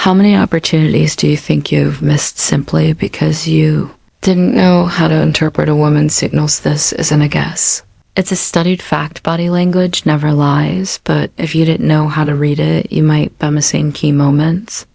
How many opportunities do you think you've missed simply because you didn't know how to interpret a woman's signals? This isn't a guess. It's a studied fact. Body language never lies, but if you didn't know how to read it, you might be missing key moments.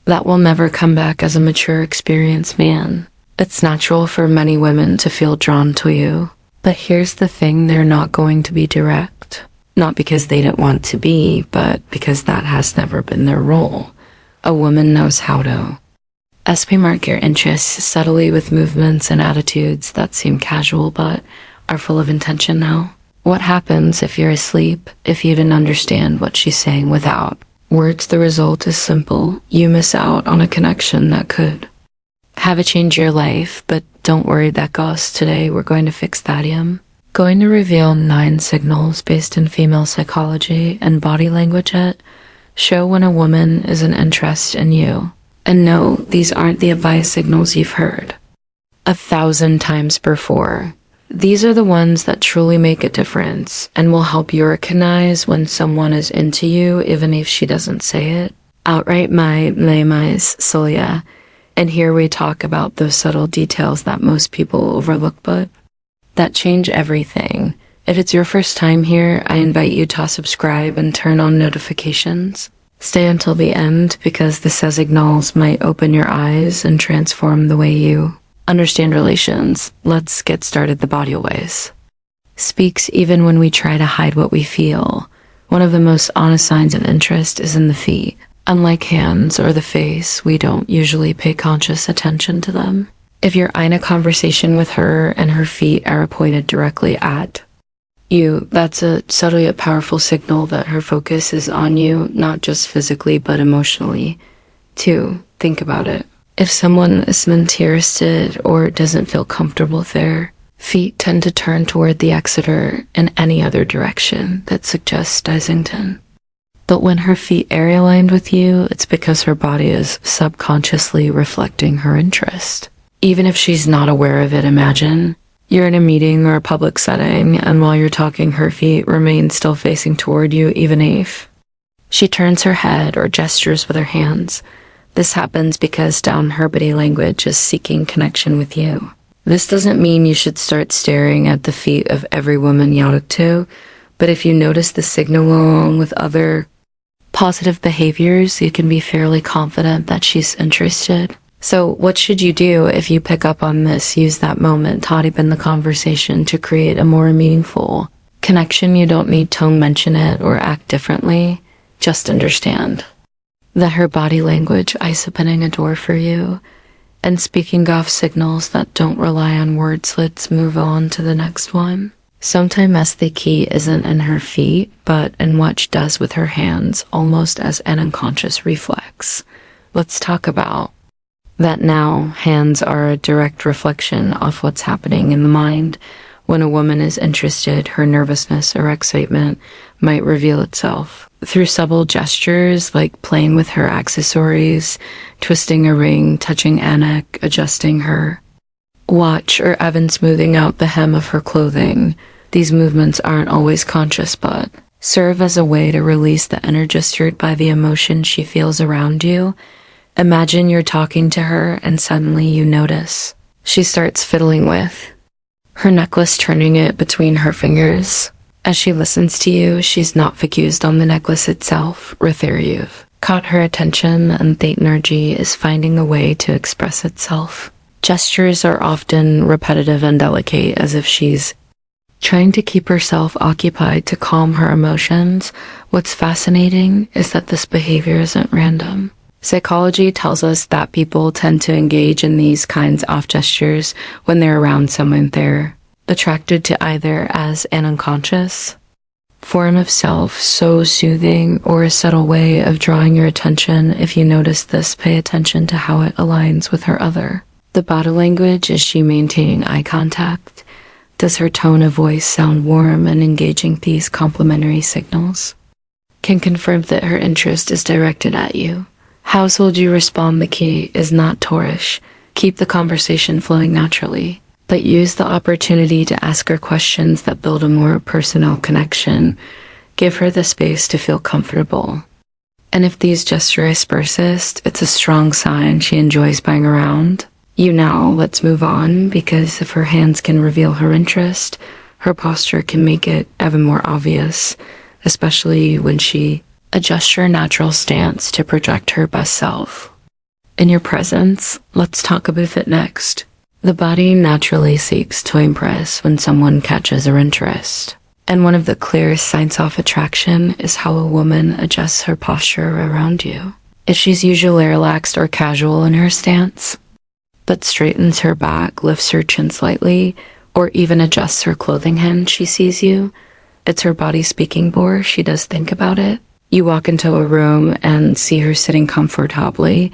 That will never come back as a mature, experienced man. It's natural for many women to feel drawn to you, but here's the thing, they're not going to be direct. Not because they didn't want to be, but because that has never been their role. A woman knows how to mark your interests subtly with movements and attitudes that seem casual but are full of intention now. What happens if you're asleep, if you didn't understand what she's saying without words? The result is simple. You miss out on a connection that could have it change your life, but don't worry, that goes. Today we're going to fix that. Going to reveal 9 signals based in female psychology and body language that show when a woman is an interest in you. And no, these aren't the advice signals you've heard 1,000 times before. These are the ones that truly make a difference and will help you recognize when someone is into you, even if she doesn't say it outright. My name is Solia, and here we talk about those subtle details that most people overlook, but that change everything. If it's your first time here, I invite you to subscribe and turn on notifications. Stay until the end, because the signals might open your eyes and transform the way you understand relations. Let's get started. The body always speaks, even when we try to hide what we feel. One of the most honest signs of interest is in the feet. Unlike hands or the face, we don't usually pay conscious attention to them. If you're in a conversation with her and her feet are pointed directly at you, that's a subtly a powerful signal that her focus is on you, not just physically but emotionally. 2. Think about it. If someone is interested or doesn't feel comfortable there, feet tend to turn toward the exit or in any other direction that suggests Dysenton. But when her feet are aligned with you, it's because her body is subconsciously reflecting her interest. Even if she's not aware of it, imagine you're in a meeting or a public setting, and while you're talking, her feet remain still facing toward you, even if she turns her head or gestures with her hands. This happens because her body language is seeking connection with you. This doesn't mean you should start staring at the feet of every woman you talk to, but if you notice the signal along with other positive behaviors, you can be fairly confident that she's interested. So what should you do if you pick up on this? Use that moment to deepen the conversation to create a more meaningful connection. You don't need to mention it or act differently. Just understand that her body language is opening a door for you. And speaking of signals that don't rely on words, let's move on to the next one. Sometimes the key isn't in her feet, but in what she does with her hands, almost as an unconscious reflex. Let's talk about that now. Hands are a direct reflection of what's happening in the mind. When a woman is interested, her nervousness or excitement might reveal itself through subtle gestures like playing with her accessories, twisting a ring, touching a neck, adjusting her watch, or even smoothing out the hem of her clothing. These movements aren't always conscious, but serve as a way to release the energy stirred by the emotion she feels around you. Imagine you're talking to her and suddenly you notice she starts fiddling with her necklace, turning it between her fingers. As she listens to you, she's not focused on the necklace itself. Rather, you've caught her attention, and the energy is finding a way to express itself. Gestures are often repetitive and delicate, as if she's trying to keep herself occupied to calm her emotions. What's fascinating is that this behavior isn't random. Psychology tells us that people tend to engage in these kinds of gestures when they're around someone they're attracted to, either as an unconscious form of self, so soothing, or a subtle way of drawing your attention. If you notice this, pay attention to how it aligns with her other. The body language, is she maintaining eye contact? Does her tone of voice sound warm and engaging? These complementary signals can confirm that her interest is directed at you. How will you respond? The key is not to rush. Keep the conversation flowing naturally, but use the opportunity to ask her questions that build a more personal connection. Give her the space to feel comfortable And if these gestures persist, it's a strong sign she enjoys being around. Let's move on, because if her hands can reveal her interest, her posture can make it even more obvious, especially when she adjusts her natural stance to project her best self. In your presence, let's talk about it next. The body naturally seeks to impress when someone catches her interest. And one of the clearest signs of attraction is how a woman adjusts her posture around you. If she's usually relaxed or casual in her stance, but straightens her back, lifts her chin slightly, or even adjusts her clothing hem she sees you, it's her body speaking more. She does think about it. You walk into a room and see her sitting comfortably.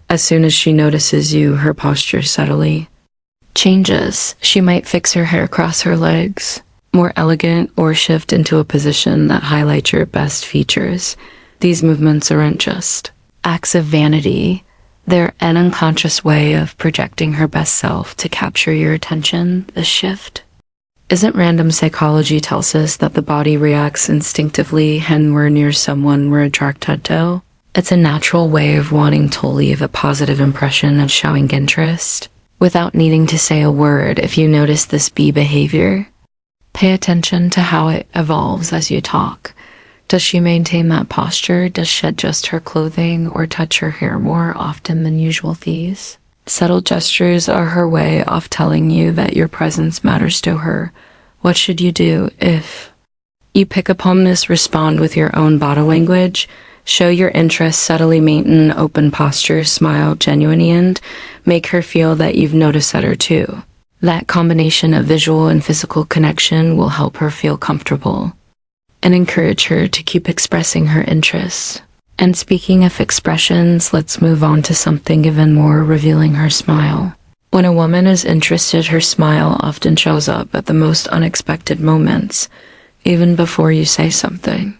As soon as she notices you, her posture subtly changes. She might fix her hair across her legs, more elegant, or shift into a position that highlights your best features. These movements aren't just acts of vanity. They're an unconscious way of projecting her best self to capture your attention. The shift isn't random. Psychology tells us that the body reacts instinctively when we're near someone we're attracted to. It's a natural way of wanting to leave a positive impression of showing interest without needing to say a word. If you notice this behavior, pay attention to how it evolves as you talk. Does she maintain that posture? Does she adjust her clothing or touch her hair more often than usual? These subtle gestures are her way of telling you that your presence matters to her. What should you do if you pick up on this? Respond with your own body language. Show your interest, subtly maintain open posture, smile genuinely, and make her feel that you've noticed her too. That combination of visual and physical connection will help her feel comfortable and encourage her to keep expressing her interests. And speaking of expressions, let's move on to something even more revealing: her smile. When a woman is interested, her smile often shows up at the most unexpected moments, even before you say something.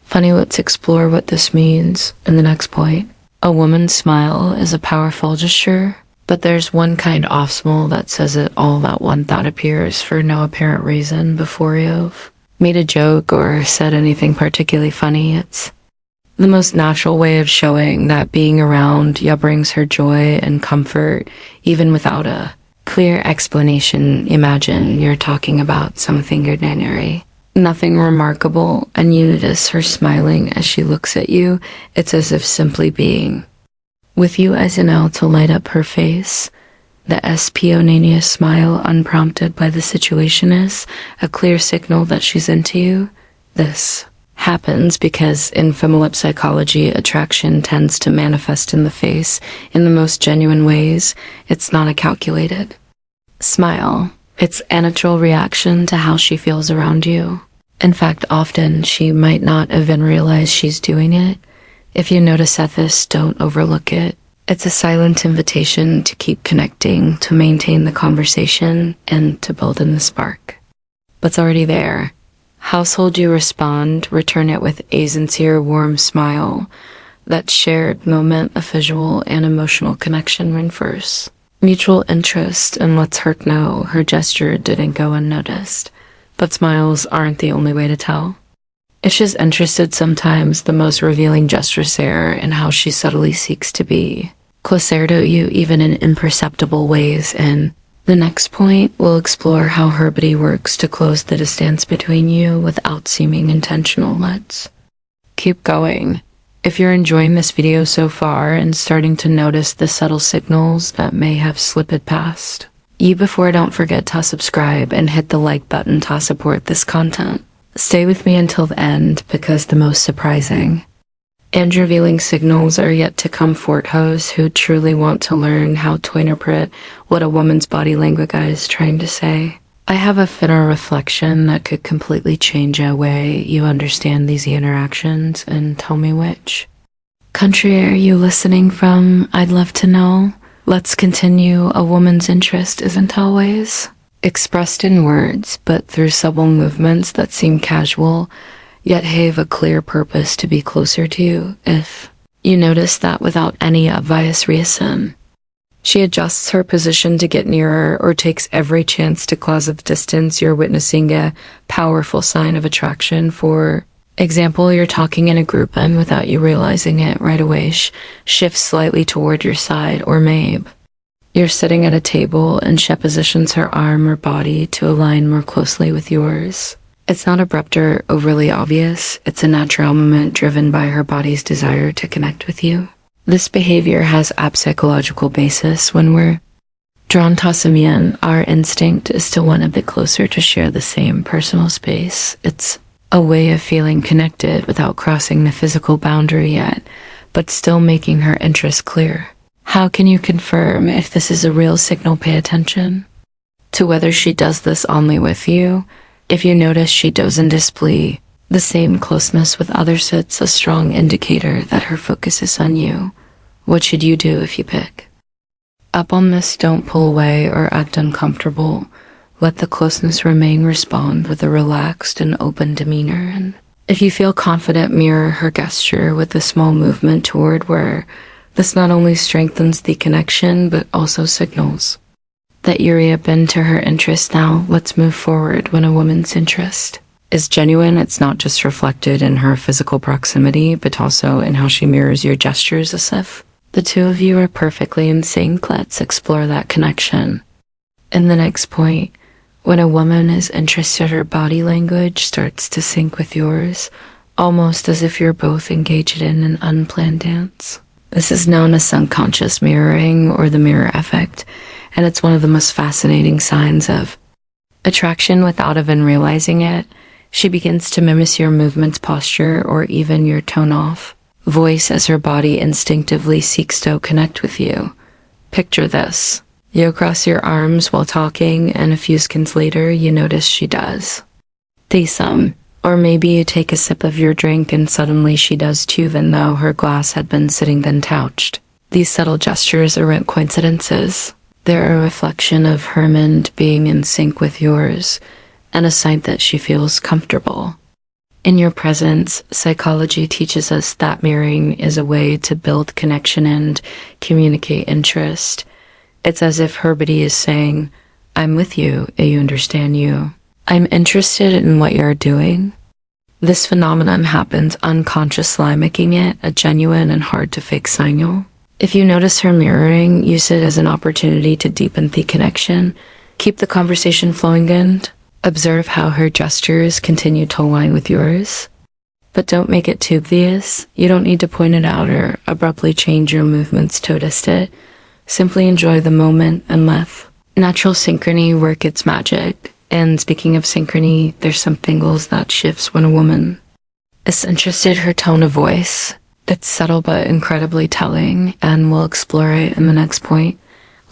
Funny, let's explore what this means in the next point. A woman's smile is a powerful gesture, but there's one kind of smile that says it all at once, that appears for no apparent reason before you've made a joke or said anything particularly funny. It's the most natural way of showing that being around you brings her joy and comfort, even without a clear explanation. Imagine you're talking about something ordinary, nothing remarkable, and you notice her smiling as she looks at you. It's as if simply being with you as enough to light up her face. The spontaneous smile, unprompted by the situation, is a clear signal that she's into you. This happens because in female psychology, attraction tends to manifest in the face in the most genuine ways. It's not a calculated smile. It's a natural reaction to how she feels around you. In fact, often she might not even realize she's doing it. If you notice this, don't overlook it. It's a silent invitation to keep connecting, to maintain the conversation, and to build in the spark. What's already there? Household you respond, return it with a sincere, warm smile. That shared moment of visual and emotional connection reinforce mutual interest, and lets her know her gesture didn't go unnoticed. But smiles aren't the only way to tell. If she's interested, sometimes the most revealing gestures are in how she subtly seeks to be closer to you, even in imperceptible ways. And the next point, we'll explore how her body works to close the distance between you without seeming intentional. Let's keep going. If you're enjoying this video so far and starting to notice the subtle signals that may have slipped past you before, don't forget to subscribe and hit the like button to support this content. Stay with me until the end, because the most surprising and revealing signals are yet to come for those who truly want to learn how to interpret what a woman's body language is trying to say. I have a inner reflection that could completely change the way you understand these interactions, and tell me which country are you listening from? I'd love to know. Let's continue. A woman's interest isn't always expressed in words, but through subtle movements that seem casual, yet have a clear purpose to be closer to you. If you notice that without any obvious reason, she adjusts her position to get nearer or takes every chance to close of distance, you're witnessing a powerful sign of attraction for Example, you're talking in a group and without you realizing it right away, shifts slightly toward your side, or maybe you're sitting at a table and she positions her arm or body to align more closely with yours. It's not abrupt or overly obvious. It's a natural moment driven by her body's desire to connect with you. This behavior has a psychological basis. When we're drawn to someone, our instinct is to want a bit closer, to share the same personal space. It's a way of feeling connected without crossing the physical boundary yet, but still making her interest clear. How can you confirm if this is a real signal? Pay attention to whether she does this only with you. If you notice she doesn't display the same closeness with others, it's a strong indicator that her focus is on you. What should you do if you pick up on this? Don't pull away or act uncomfortable. Let the closeness remain. Respond with a relaxed and open demeanor. And if you feel confident, mirror her gesture with a small movement toward where this not only strengthens the connection, but also signals that you're open to her interest. Now, let's move forward. When a woman's interest is genuine, it's not just reflected in her physical proximity, but also in how she mirrors your gestures, as if the two of you are perfectly in sync. Let's explore that connection. In the next point, when a woman is interested, her body language starts to sync with yours, almost as if you're both engaged in an unplanned dance. This is known as unconscious mirroring, or the mirror effect, and it's one of the most fascinating signs of attraction. Without even realizing it, she begins to mimic your movements, posture, or even your tone-off voice as her body instinctively seeks to connect with you. Picture this. You cross your arms while talking, and a few seconds later, you notice she does the same. Or maybe you take a sip of your drink and suddenly she does too, even though her glass had been sitting then touched. These subtle gestures aren't coincidences. They're a reflection of her mind being in sync with yours, and a sign that she feels comfortable in your presence. Psychology teaches us that mirroring is a way to build connection and communicate interest. It's as if her body is saying, I'm with you, I understand you. I'm interested in what you're doing. This phenomenon happens unconsciously, making it a genuine and hard to fake signal. If you notice her mirroring, use it as an opportunity to deepen the connection. Keep the conversation flowing and observe how her gestures continue to align with yours. But don't make it too obvious. You don't need to point it out or abruptly change your movements to notice it. Simply enjoy the moment and let natural synchrony work its magic. And speaking of synchrony, there's some angles that shifts when a woman is interested. Her tone of voice, it's subtle but incredibly telling, and we'll explore it in the next point.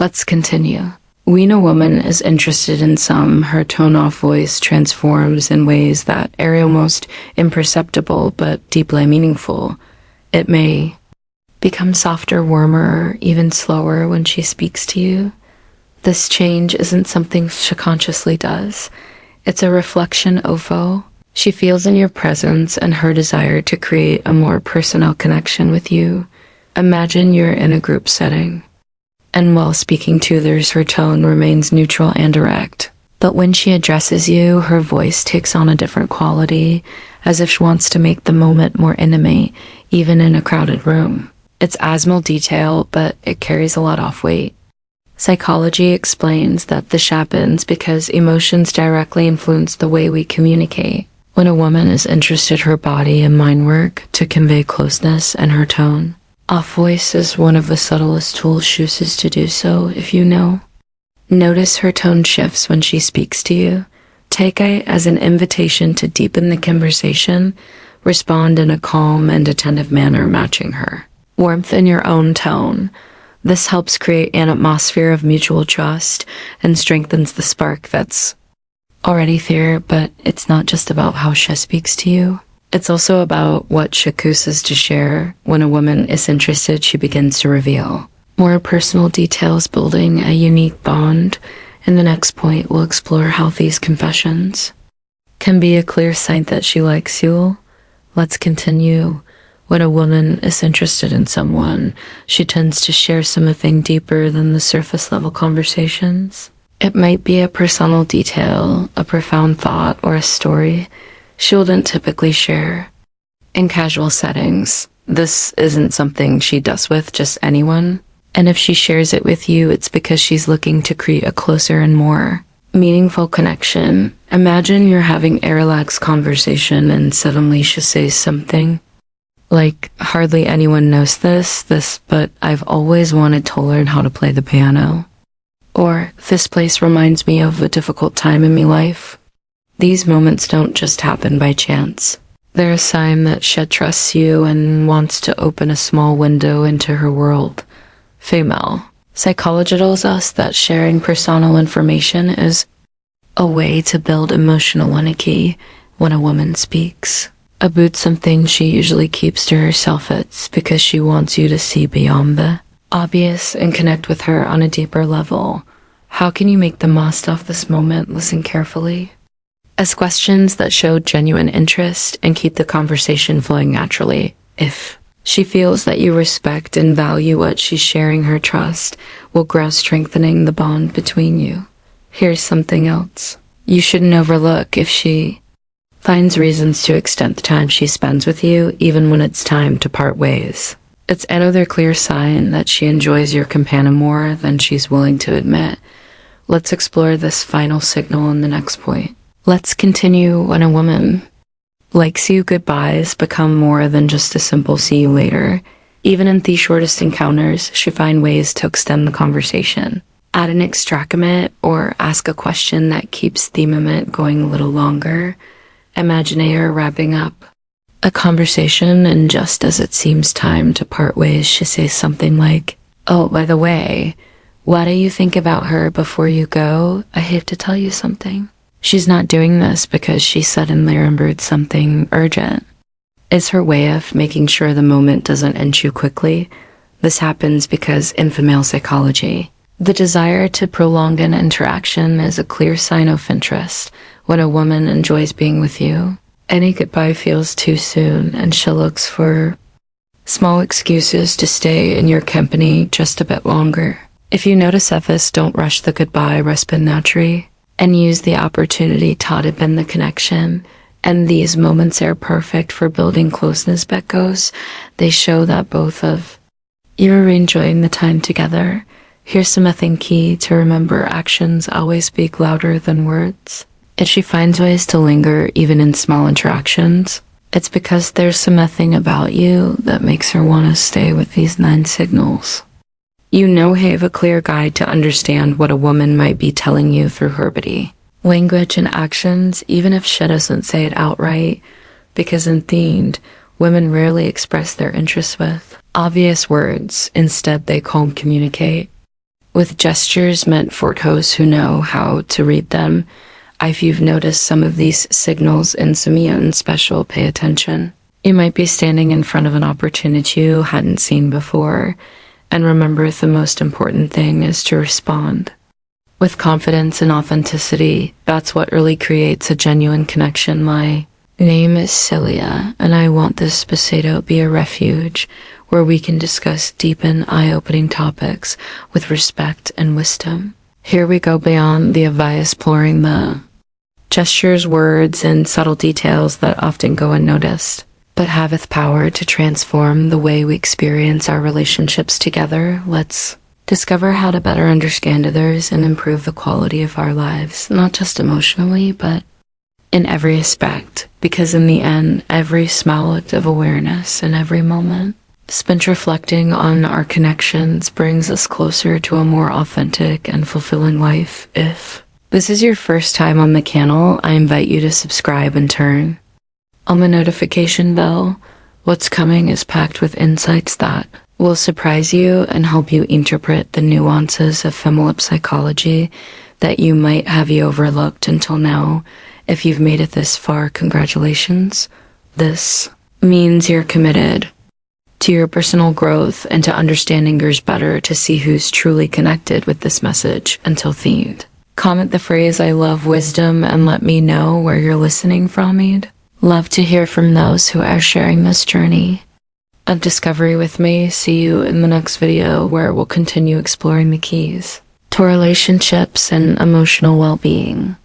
Let's continue. When a woman is interested in some, her tone-off voice transforms in ways that are almost imperceptible but deeply meaningful. It may become softer, warmer, or even slower when she speaks to you. This change isn't something she consciously does. It's a reflection of how she feels in your presence and her desire to create a more personal connection with you. Imagine you're in a group setting, and while speaking to others, her tone remains neutral and direct. But when she addresses you, her voice takes on a different quality, as if she wants to make the moment more intimate, even in a crowded room. It's a small detail, but it carries a lot of weight. Psychology explains that this happens because emotions directly influence the way we communicate. When a woman is interested, her body and mind work to convey closeness, and her tone of voice is one of the subtlest tools she uses to do so. If you notice her tone shifts when she speaks to you, take it as an invitation to deepen the conversation. Respond in a calm and attentive manner, matching her warmth in your own tone. This helps create an atmosphere of mutual trust and strengthens the spark that's already there. But it's not just about how she speaks to you. It's also about what she chooses to share. When a woman is interested, she begins to reveal more personal details, building a unique bond. In the next point, we'll explore how these confessions can be a clear sign that she likes you. Let's continue. When a woman is interested in someone, she tends to share something deeper than the surface level conversations. It might be a personal detail, a profound thought, or a story she wouldn't typically share. In casual settings, this isn't something she does with just anyone. And if she shares it with you, it's because she's looking to create a closer and more meaningful connection. Imagine you're having a relaxed conversation and suddenly she says something like, hardly anyone knows this, but I've always wanted to learn how to play the piano. Or, this place reminds me of a difficult time in my life. These moments don't just happen by chance. They're a sign that she trusts you and wants to open a small window into her world. Female. Psychology tells us that sharing personal information is a way to build emotional unity when a woman speaks. About something she usually keeps to herself, it's because she wants you to see beyond the obvious and connect with her on a deeper level. How can you make the most of this moment? Listen carefully. Ask questions that show genuine interest and keep the conversation flowing naturally. If she feels that you respect and value what she's sharing, her trust will grow, strengthening the bond between you. Here's something else you shouldn't overlook. If she finds reasons to extend the time she spends with you, even when it's time to part ways, it's another clear sign that she enjoys your companion more than she's willing to admit. Let's explore this final signal in the next point. Let's continue. When a woman likes you, goodbyes become more than just a simple see you later. Even in the shortest encounters, she finds ways to extend the conversation. Add an extracament or ask a question that keeps the moment going a little longer. Imagine her wrapping up a conversation, and just as it seems time to part ways, she says something like, "Oh, by the way, what do you think about her before you go? I have to tell you something." She's not doing this because she suddenly remembered something urgent. It's her way of making sure the moment doesn't end too quickly. This happens because in female psychology, the desire to prolong an interaction is a clear sign of interest. When a woman enjoys being with you, any goodbye feels too soon, and she looks for small excuses to stay in your company just a bit longer. If you notice this, don't rush the goodbye, respond naturally, and use the opportunity to deepen the connection. And these moments are perfect for building closeness because they show that both of you are enjoying the time together. Here's something key to remember: actions always speak louder than words. If she finds ways to linger even in small interactions, it's because there's something about you that makes her want to stay with these 9 signals. You know, have a clear guide to understand what a woman might be telling you through her body language and actions, even if she doesn't say it outright, because in themed, women rarely express their interests with obvious words. Instead, they communicate with gestures meant for those who know how to read them. If you've noticed some of these signals in someone special, pay attention. You might be standing in front of an opportunity you hadn't seen before, and remember, the most important thing is to respond with confidence and authenticity. That's what really creates a genuine connection. My name is Celia, and I want this space to be a refuge where we can discuss deep and eye-opening topics with respect and wisdom. Here we go beyond the obvious, exploring the gestures, words, and subtle details that often go unnoticed, but haveth power to transform the way we experience our relationships together. Let's discover how to better understand others and improve the quality of our lives, not just emotionally, but in every aspect, because in the end, every small act of awareness and every moment spent reflecting on our connections brings us closer to a more authentic and fulfilling life. If this is your first time on the channel, I invite you to subscribe and turn on the notification bell. What's coming is packed with insights that will surprise you and help you interpret the nuances of female psychology that you might have overlooked until now. If you've made it this far, congratulations. This means you're committed to your personal growth and to understanding yours better, to see who's truly connected with this message. Until themed, comment the phrase "I love wisdom" and let me know where you're listening from. I'd love to hear from those who are sharing this journey of discovery with me. See you in the next video, where we'll continue exploring the keys to relationships and emotional well-being.